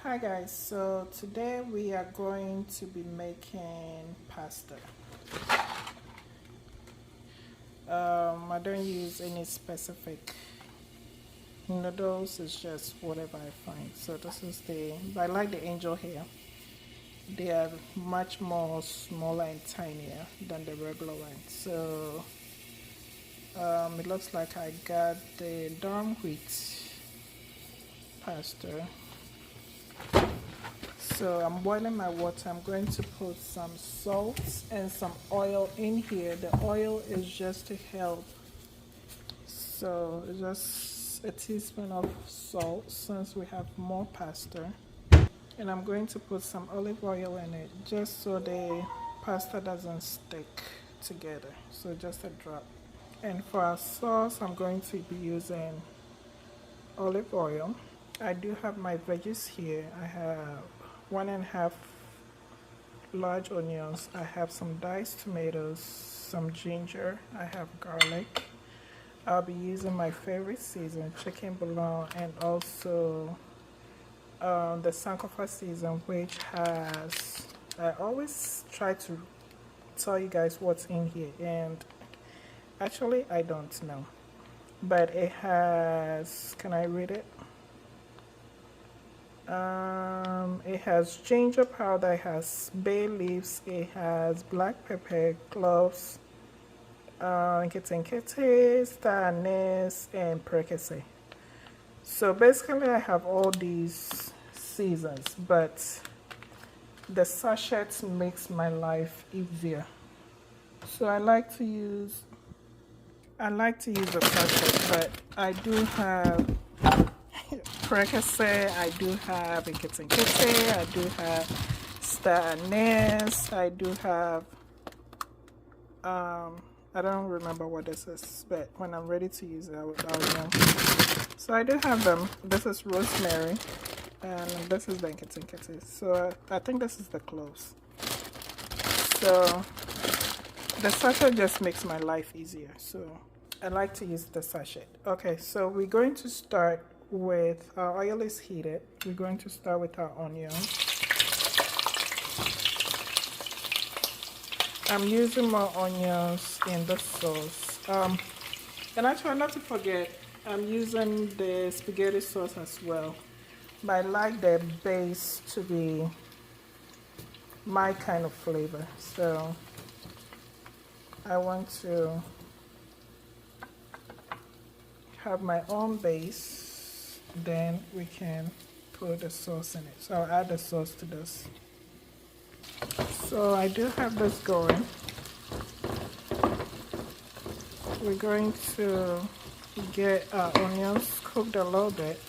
Hi guys, so today we are going to be making pasta. I don't use any specific noodles, it's just whatever I find. So this is I like the angel hair. They are much more smaller and tinier than the regular ones. So it looks like I got the durum wheat pasta. So I'm boiling my water. I'm going to put some salt and some oil in here. The oil is just to help. So just a teaspoon of salt since we have more pasta. And I'm going to put some olive oil in it just so the pasta doesn't stick together. So just a drop. And for our sauce, I'm going to be using olive oil. I do have my veggies here. I have 1.5 large onions. I have some diced tomatoes, some ginger. I have garlic. I'll be using my favorite season, chicken bouillon, and also the Sankofa season, which has, I always try to tell you guys what's in here, and actually I don't know, but it has, can I read it? It has ginger powder, it has bay leaves, it has black pepper, cloves, nkete, star anise, and pericase. So basically I have all these seasons, but the sachet makes my life easier. So I like to use the sachet, but I do have pericase, I do have nkete, I do have star anise, I do have I don't remember what this is, but when I'm ready to use it, I'll know. So I do have them. This is rosemary, and this is the nkete. So I think this is the cloves. So the sachet just makes my life easier. So I like to use the sachet. Okay, so we're going to start with, our oil is heated. We're going to start with our onions. I'm using more onions in the sauce. And actually, not to forget, I'm using the spaghetti sauce as well. But I like the base to be my kind of flavor. So I want to have my own base. Then we can put the sauce in it. So I'll add the sauce to this. So I do have this going. We're going to get our onions cooked a little bit.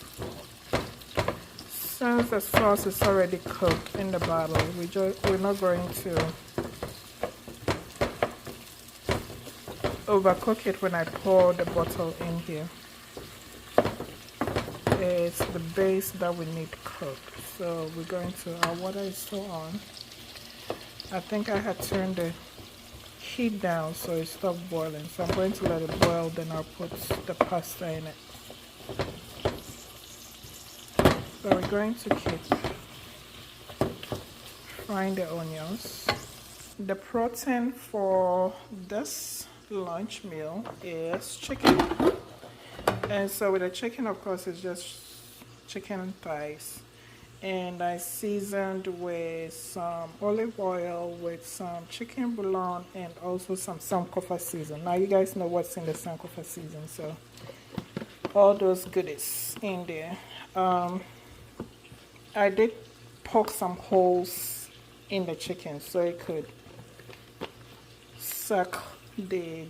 Since the sauce is already cooked in the bottle, we're not going to overcook it when I pour the bottle in here. It's the base that we need cooked. So we're going to, our water is still on. I think I had turned the heat down so it stopped boiling. So I'm going to let it boil, then I'll put the pasta in it. So we're going to keep frying the onions. The protein for this lunch meal is chicken. And so with the chicken, of course, it's just chicken thighs. And I seasoned with some olive oil, with some chicken bouillon, and also some Sankofa season. Now you guys know what's in the Sankofa season, so all those goodies in there. I did poke some holes in the chicken so it could suck the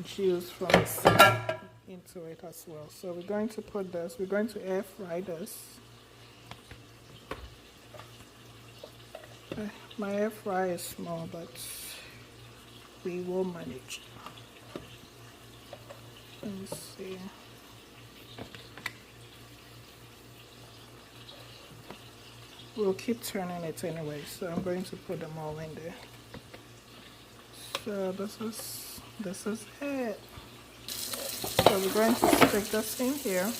juice from the seed into it as well. So we're going to put this, we're going to air fry this. My air fryer is small, but we will manage. Let me see. We'll keep turning it anyway, so I'm going to put them all in there. So this is it. So we're going to stick this in here.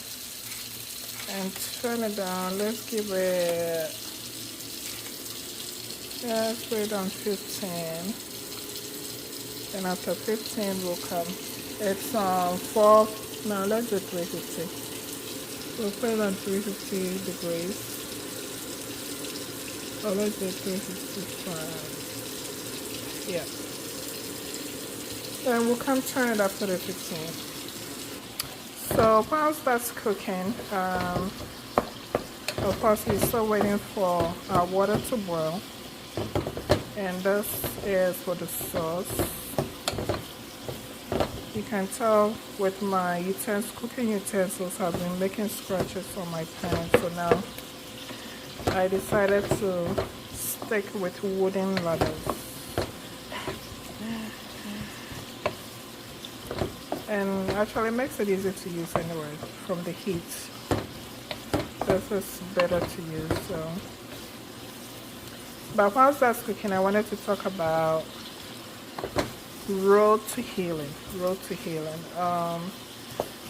and turn it down. Let's give it, yeah, let's put it on 15. And after 15 will come. It's 4, no, let's do 350. We'll put it on 350 degrees. Oh, let's do 355. Yeah. Then we'll come turn it after the 15. So whilst that's cooking, of course we're still waiting for our water to boil. And this is for the sauce. You can tell with my cooking utensils, I've been making scratches on my pan. So now I decided to stick with wooden ladders. And actually it makes it easy to use anyway from the heat. This is better to use. So, but whilst that's cooking, I wanted to talk about road to healing. Road to healing.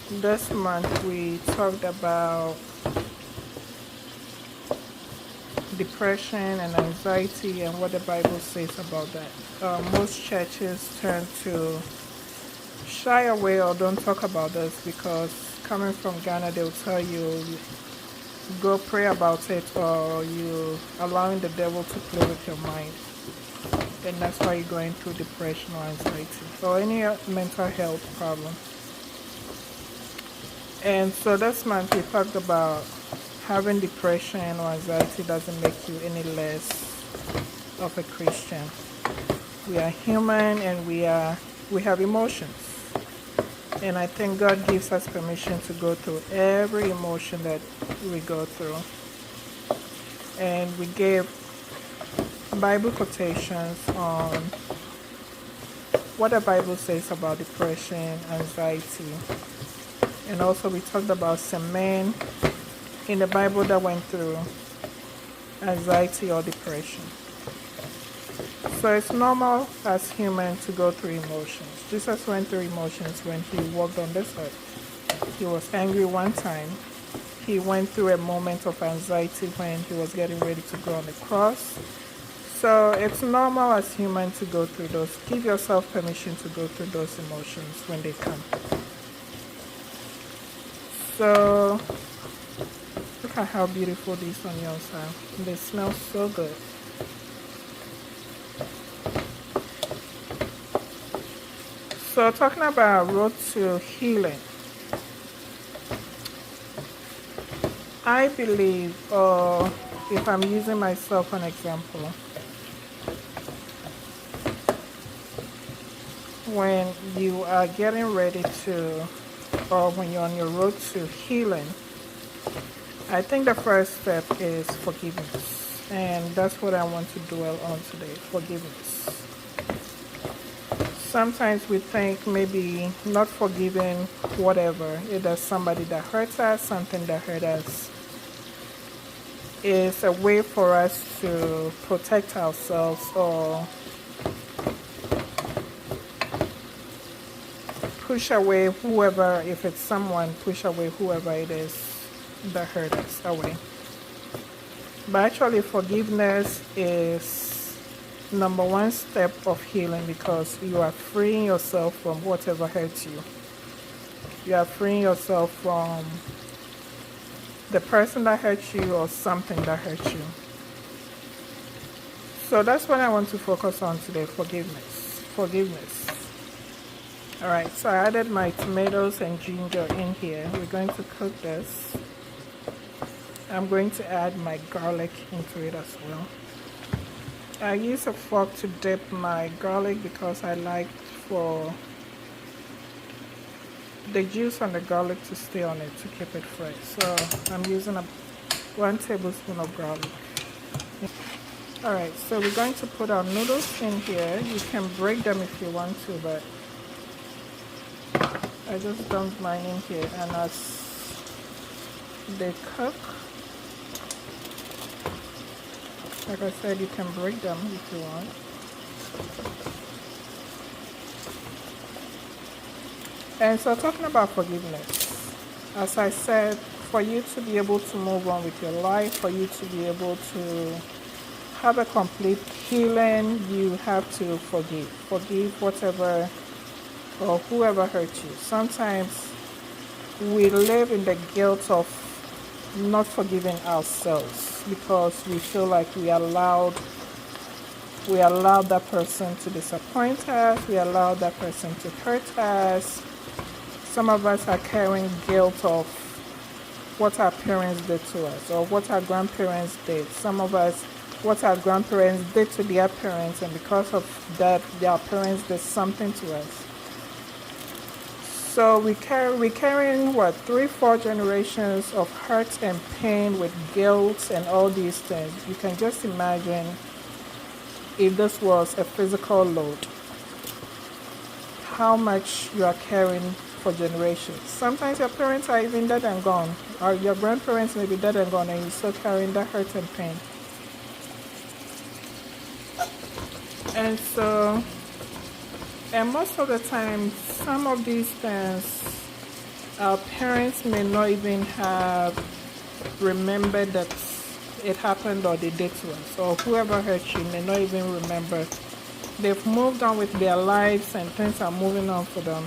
This month we talked about depression and anxiety and what the Bible says about that. Most churches tend to shy away or don't talk about this because coming from Ghana, they'll tell you go pray about it, or you allowing the devil to play with your mind. And that's why you're going through depression or anxiety or any mental health problem. And so this month we talked about having depression or anxiety doesn't make you any less of a Christian. We are human and we have emotions. And I think God gives us permission to go through every emotion that we go through. And we gave Bible quotations on what the Bible says about depression, anxiety. And also we talked about some men in the Bible that went through anxiety or depression. So it's normal as humans to go through emotions. Jesus went through emotions when he walked on this earth. He was angry one time. He went through a moment of anxiety when he was getting ready to go on the cross. So it's normal as humans to go through those. Give yourself permission to go through those emotions when they come. So look at how beautiful these onions are. They smell so good. So talking about road to healing, I believe, or if I'm using myself an example, when you are getting ready to, or when you're on your road to healing, I think the first step is forgiveness. And that's what I want to dwell on today, forgiveness. Sometimes we think maybe not forgiving whatever, either somebody that hurts us, something that hurt us, is a way for us to protect ourselves or push away whoever, if it's someone, push away whoever it is that hurt us away. But actually forgiveness is number one step of healing because you are freeing yourself from whatever hurts you. You are freeing yourself from the person that hurt you or something that hurt you. So that's what I want to focus on today, forgiveness. Forgiveness. Alright, so I added my tomatoes and ginger in here. We're going to cook this. I'm going to add my garlic into it as well. I use a fork to dip my garlic because I like for the juice on the garlic to stay on it to keep it fresh. So I'm using 1 tablespoon of garlic. Alright, so we're going to put our noodles in here. You can break them if you want to, but I just dumped mine in here, and as they cook, like I said, you can break them if you want. And so talking about forgiveness, as I said, for you to be able to move on with your life, for you to be able to have a complete healing, you have to forgive. Forgive whatever or whoever hurt you. Sometimes we live in the guilt of not forgiving ourselves because we feel like we allowed that person to disappoint us, we allowed that person to hurt us. Some of us are carrying guilt of what our parents did to us or what our grandparents did. Some of us, what our grandparents did to their parents, and because of that, their parents did something to us. So we're carrying what, 3-4 generations of hurt and pain with guilt and all these things. You can just imagine if this was a physical load, how much you are carrying for generations. Sometimes your parents are even dead and gone, or your grandparents may be dead and gone, and you're still carrying that hurt and pain. And most of the time, some of these things, our parents may not even have remembered that it happened or they did to us, or whoever hurt you may not even remember. They've moved on with their lives and things are moving on for them.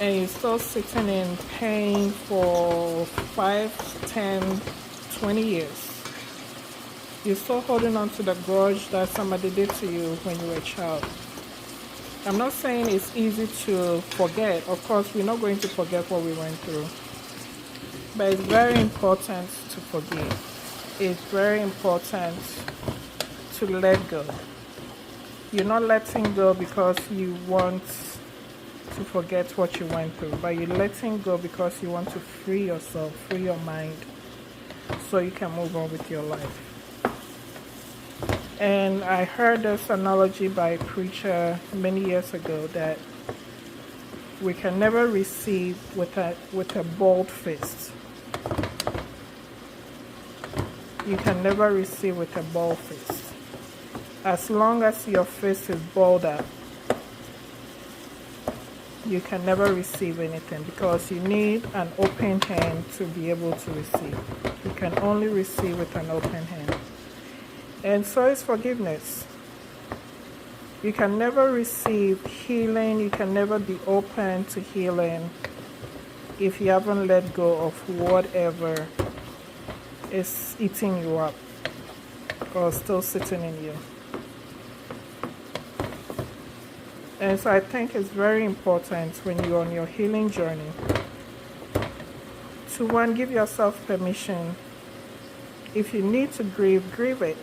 And you're still sitting in pain for 5, 10, 20 years. You're still holding on to the grudge that somebody did to you when you were a child. I'm not saying it's easy to forget. Of course, we're not going to forget what we went through. But it's very important to forgive. It's very important to let go. You're not letting go because you want to forget what you went through, but you're letting go because you want to free yourself, free your mind, so you can move on with your life. And I heard this analogy by a preacher many years ago that we can never receive with a balled fist. You can never receive with a balled fist. As long as your fist is balled up, you can never receive anything because you need an open hand to be able to receive. You can only receive with an open hand. And so is forgiveness. You can never receive healing, you can never be open to healing if you haven't let go of whatever is eating you up or still sitting in you. And so I think it's very important when you're on your healing journey to, one, give yourself permission. If you need to grieve, grieve it.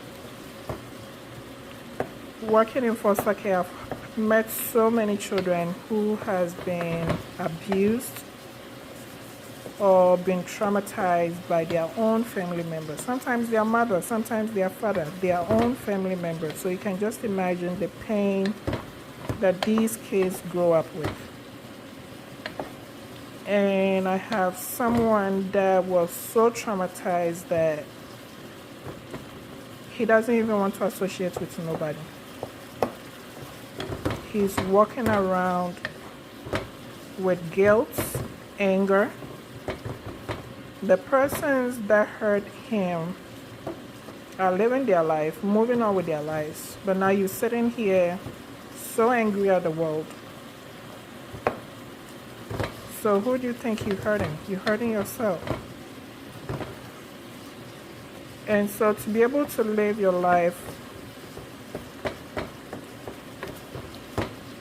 Working in foster care, I've met so many children who has been abused or been traumatized by their own family members. Sometimes their mother, sometimes their father, their own family members. So you can just imagine the pain that these kids grow up with. And I have someone that was so traumatized that he doesn't even want to associate with nobody. He's walking around with guilt, anger. The persons that hurt him are living their life, moving on with their lives. But now you're sitting here so angry at the world. So who do you think you're hurting? You're hurting yourself. And so to be able to live your life,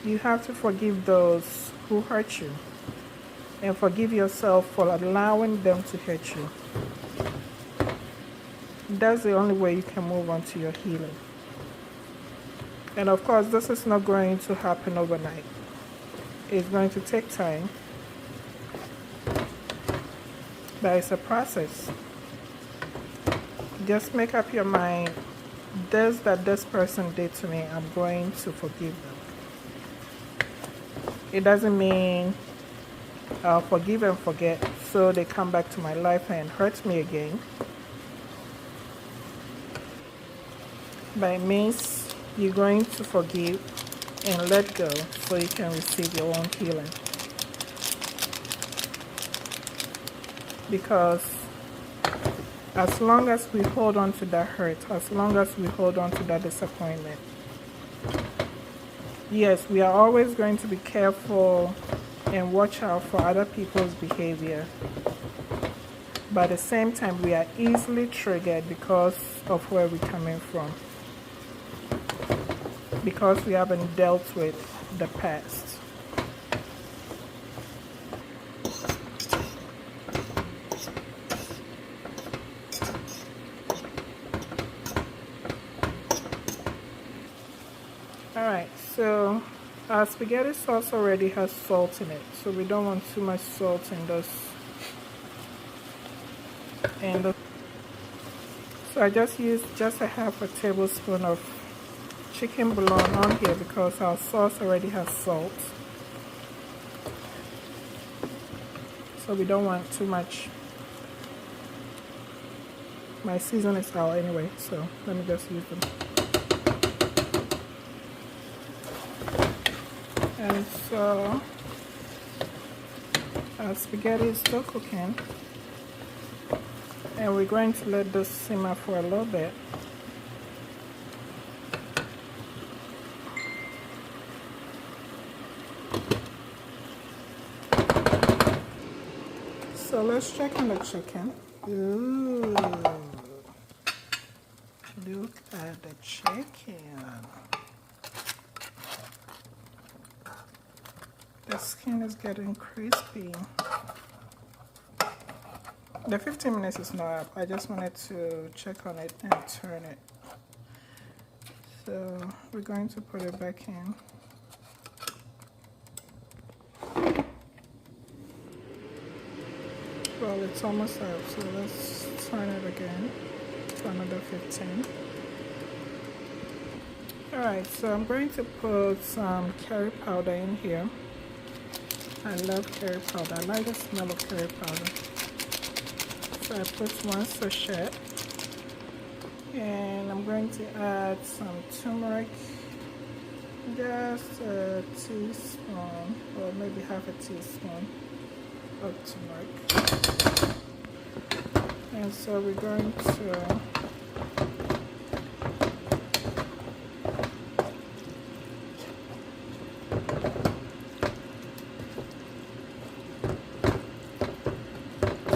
you have to forgive those who hurt you and forgive yourself for allowing them to hurt you. That's the only way you can move on to your healing. And of course, this is not going to happen overnight. It's going to take time, but it's a process. Just make up your mind, this that this person did to me, I'm going to forgive them. It doesn't mean I'll forgive and forget so they come back to my life and hurt me again. But it means you're going to forgive and let go so you can receive your own healing. because as long as we hold on to that hurt, as long as we hold on to that disappointment, yes, we are always going to be careful and watch out for other people's behavior. But at the same time, we are easily triggered because of where we're coming from, because we haven't dealt with the past. Alright, so our spaghetti sauce already has salt in it, so we don't want too much salt in this. So I just used just a half a tablespoon of chicken bouillon on here because our sauce already has salt. So we don't want too much. My season is out anyway, so let me just use them. And so our spaghetti is still cooking, and we're going to let this simmer for a little bit. So let's check on the chicken. Ooh, look at the chicken. The skin is getting crispy. The 15 minutes is not up. I just wanted to check on it and turn it. So we're going to put it back in. Well, it's almost up, so let's turn it again for another 15. Alright, so I'm going to put some curry powder in here. I love curry powder. I like the smell of curry powder. So I put 1 sachet. And I'm going to add some turmeric. Just a teaspoon, or maybe half a teaspoon of turmeric. And so we're going to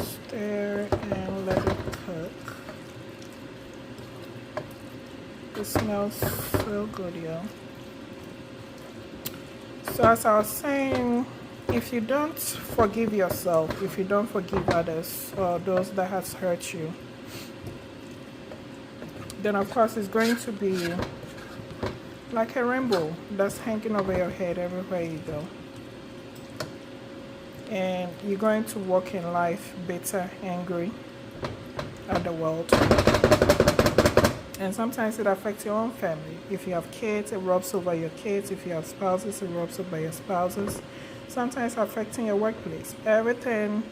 stir and let it cook. It smells so good, y'all. So as I was saying, if you don't forgive yourself, if you don't forgive others or those that has hurt you, then of course it's going to be like a rainbow that's hanging over your head everywhere you go. And you're going to walk in life bitter, angry at the world. And sometimes it affects your own family. If you have kids, it rubs over your kids. If you have spouses, it rubs over your spouses. Sometimes affecting your workplace. Everything,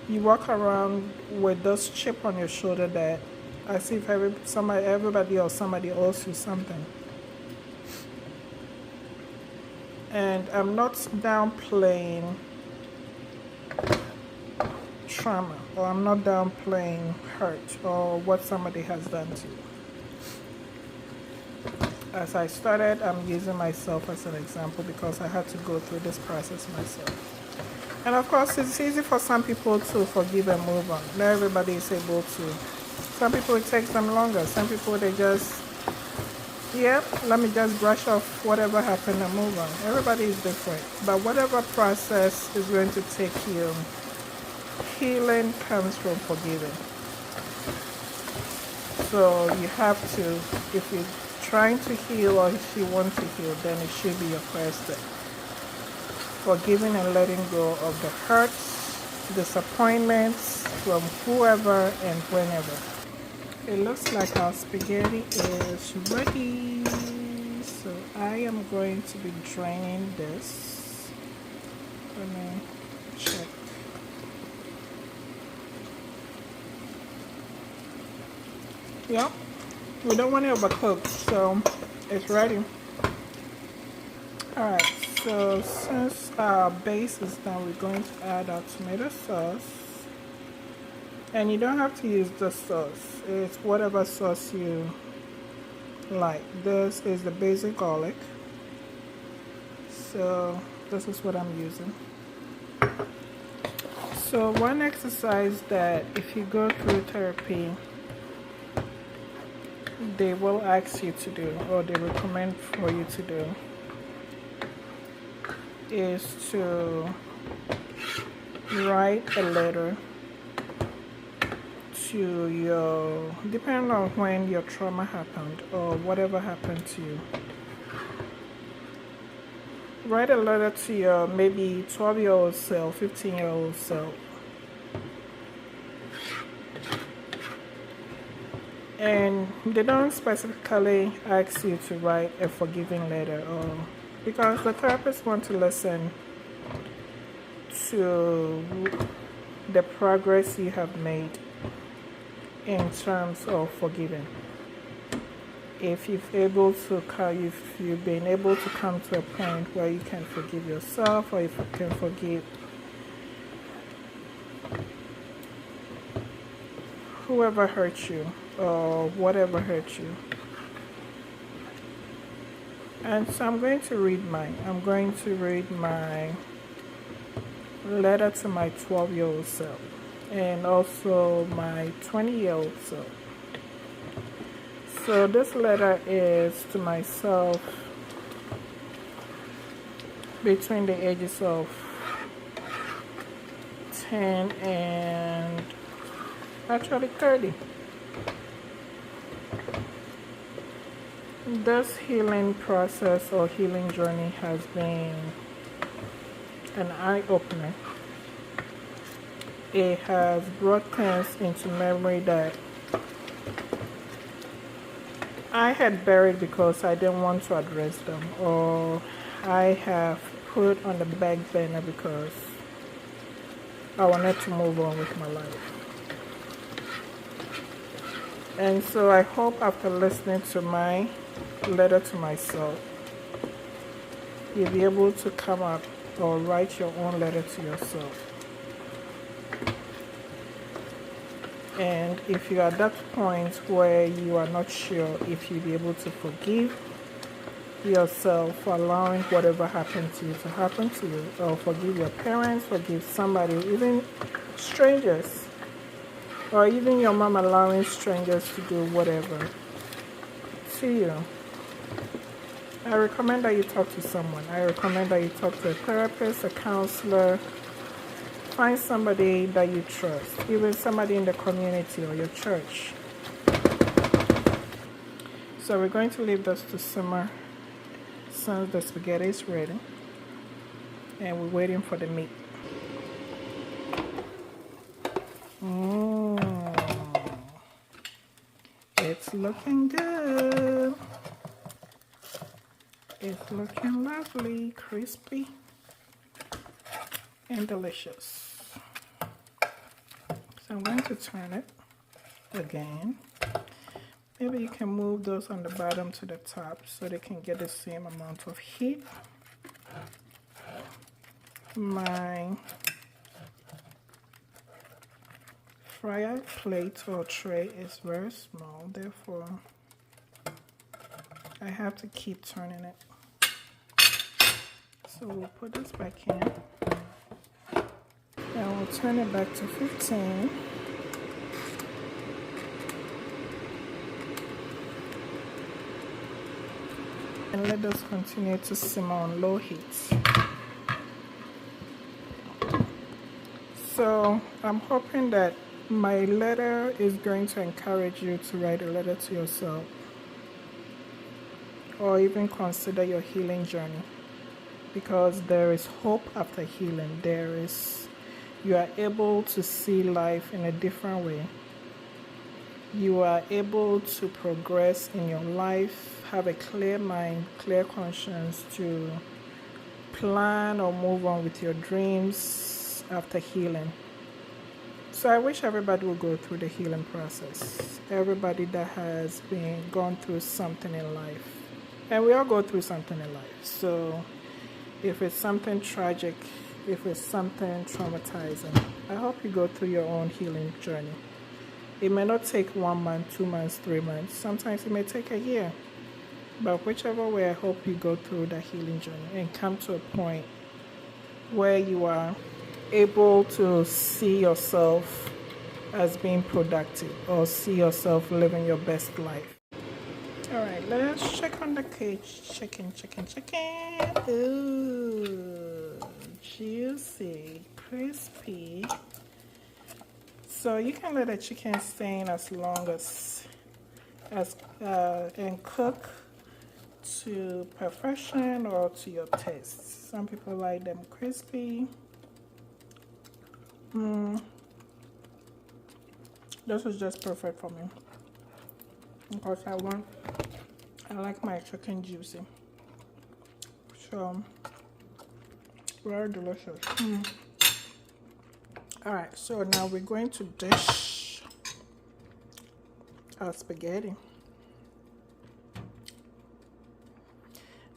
you walk around with this chip on your shoulder that as if everybody or somebody owes you something. And I'm not downplaying trauma, or I'm not downplaying hurt or what somebody has done to you. As I started, I'm using myself as an example because I had to go through this process myself. And of course, it's easy for some people to forgive and move on. Not everybody is able to. Some people, it takes them longer. Some people, they just, yep, let me just brush off whatever happened and move on. Everybody is different. But whatever process is going to take you, healing comes from forgiving. So you have to, if you're trying to heal or if you want to heal, then it should be your first step. Forgiving and letting go of the hurts, disappointments from whoever and whenever. It looks like our spaghetti is ready. So I am going to be draining this. Let me check. Yep, we don't want it overcooked, so it's ready. Alright, so since our base is done, we're going to add our tomato sauce. And you don't have to use the sauce. It's whatever sauce you like. This is the basic garlic. So this is what I'm using. So one exercise that if you go through therapy, they will ask you to do, or they recommend for you to do, is to write a letter to your, depending on when your trauma happened or whatever happened to you. Write a letter to your maybe 12-year-old self, 15-year-old self. And they don't specifically ask you to write a forgiving letter, or because the therapist wants to listen to the progress you have made in terms of forgiving. If you've been able to come to a point where you can forgive yourself, or if you can forgive whoever hurt you or whatever hurt you. And so I'm going to read my letter to my 12-year-old self and also my 20-year-old self. So this letter is to myself between the ages of 10 and actually 30. This healing process or healing journey has been an eye-opener. It has brought things into memory that I had buried because I didn't want to address them, or I have put on the back burner because I wanted to move on with my life. And so I hope after listening to my letter to myself, you'll be able to come up or write your own letter to yourself. And if you're at that point where you are not sure if you'll be able to forgive yourself for allowing whatever happened to you to happen to you, or forgive your parents, forgive somebody, even strangers, or even your mom allowing strangers to do whatever to you, I recommend that you talk to someone. I recommend that you talk to a therapist, a counselor. Find somebody that you trust, even somebody in the community or your church. So we're going to leave this to simmer since the spaghetti is ready. And we're waiting for the meat. It's looking good. It's looking lovely, crispy, and delicious. So I'm going to turn it again. Maybe you can move those on the bottom to the top so they can get the same amount of heat. My fryer plate or tray is very small, therefore I have to keep turning it. So we'll put this back in. Now we'll turn it back to 15. And let us continue to simmer on low heat. So I'm hoping that my letter is going to encourage you to write a letter to yourself, or even consider your healing journey, because there is hope after healing. You are able to see life in a different way. You are able to progress in your life, have a clear mind, clear conscience to plan or move on with your dreams after healing. So I wish everybody would go through the healing process. Everybody that has gone through something in life. And we all go through something in life. So if it's something tragic, if it's something traumatizing, I hope you go through your own healing journey. It may not take 1 month, 2 months, 3 months. Sometimes it may take a year. But whichever way, I hope you go through the healing journey and come to a point where you are able to see yourself as being productive or see yourself living your best life. All right, let's check on the cage. Chicken. Ooh, juicy, crispy. So you can let the chicken stain as long as and cook to perfection or to your taste. Some people like them crispy. This is just perfect for me because I like my chicken juicy. So very delicious. All right, so now we're going to dish our spaghetti.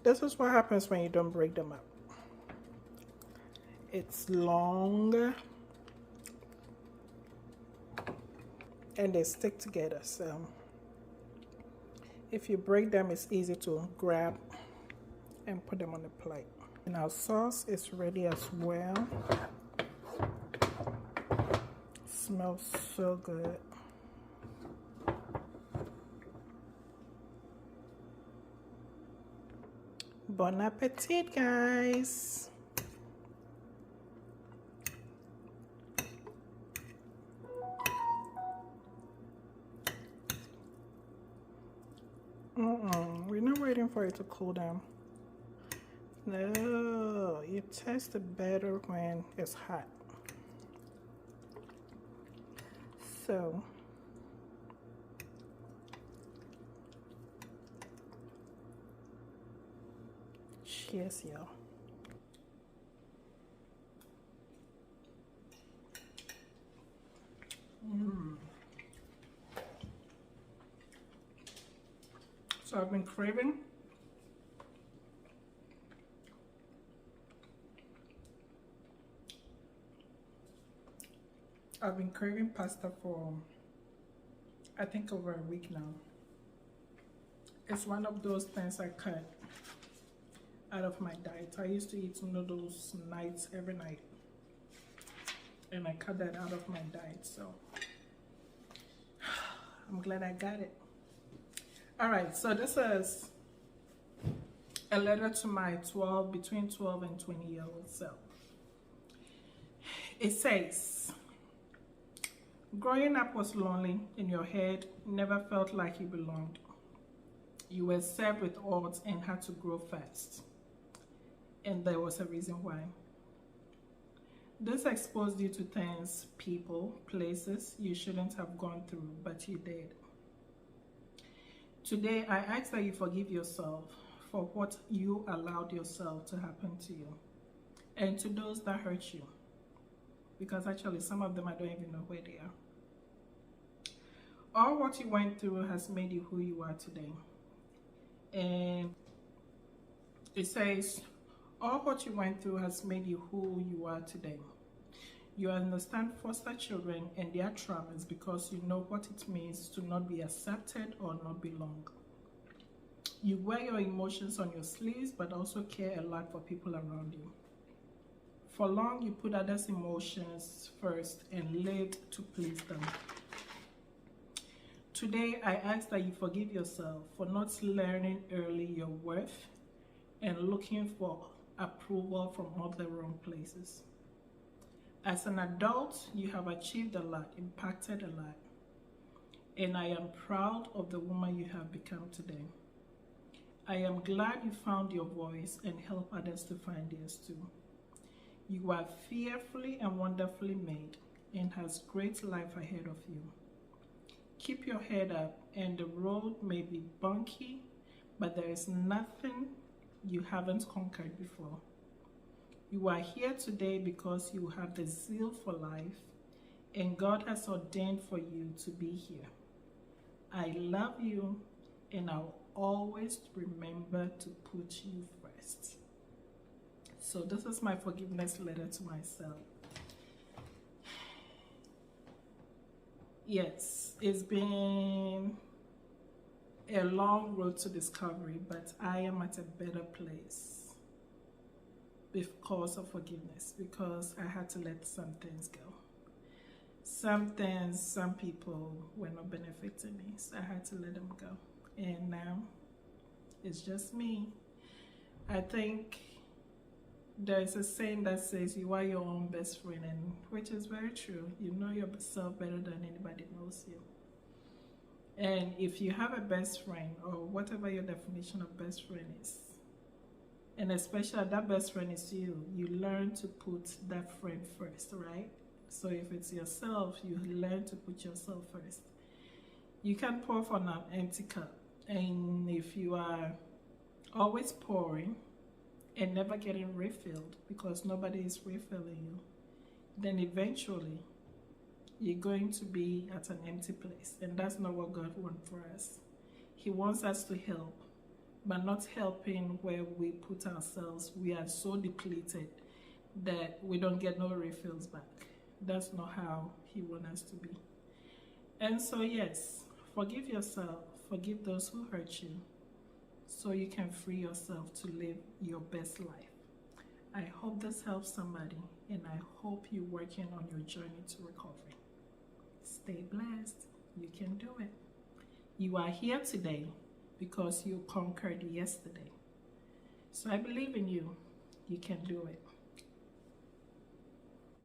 This is what happens when you don't break them up. It's long and they stick together, so if you break them, it's easy to grab and put them on the plate. And our sauce is ready as well. Smells so good. Bon appetit, guys. We're not waiting for it to cool down. No, you taste it better when it's hot. So cheers, y'all. So I've been craving pasta for I think over a week now. It's one of those things I cut out of my diet. I used to eat noodles nights every night, and I cut that out of my diet, so I'm glad I got it. All right, so this is a letter to my between 12 and 20-year-old self. It says, growing up was lonely in your head, never felt like you belonged. You were served with odds and had to grow fast. And there was a reason why. This exposed you to things, people, places you shouldn't have gone through, but you did. Today, I ask that you forgive yourself for what you allowed yourself to happen to you and to those that hurt you. Because actually, some of them I don't even know where they are. All what you went through has made you who you are today. And it says, all what you went through has made you who you are today. You understand foster children and their traumas because you know what it means to not be accepted or not belong. You wear your emotions on your sleeves, but also care a lot for people around you. For long, you put others' emotions first and lived to please them. Today, I ask that you forgive yourself for not learning early your worth and looking for approval from all the wrong places. As an adult, you have achieved a lot, impacted a lot, and I am proud of the woman you have become today. I am glad you found your voice and help others to find theirs too. You are fearfully and wonderfully made and has great life ahead of you. Keep your head up, and the road may be bumpy, but there is nothing you haven't conquered before. You are here today because you have the zeal for life, and God has ordained for you to be here. I love you, and I'll always remember to put you first. So this is my forgiveness letter to myself. Yes, it's been a long road to discovery, but I am at a better place because of forgiveness, because I had to let some things go. Some things, some people were not benefiting me, so I had to let them go. And now it's just me. I think there's a saying that says you are your own best friend, and which is very true. You know yourself better than anybody knows you. And if you have a best friend, or whatever your definition of best friend is, and especially that best friend is you, you learn to put that friend first, right? So if it's yourself, you learn to put yourself first. You can pour from an empty cup, and if you are always pouring and never getting refilled because nobody is refilling you, then eventually you're going to be at an empty place. And that's not what God wants for us. He wants us to help, but not helping where we put ourselves, we are so depleted that we don't get no refills back. That's not how He wants us to be. And so, yes, forgive yourself, forgive those who hurt you, so you can free yourself to live your best life. I hope this helps somebody, and I hope you're working on your journey to recovery. Stay blessed. You can do it. You are here today because you conquered yesterday. So I believe in you. You can do it.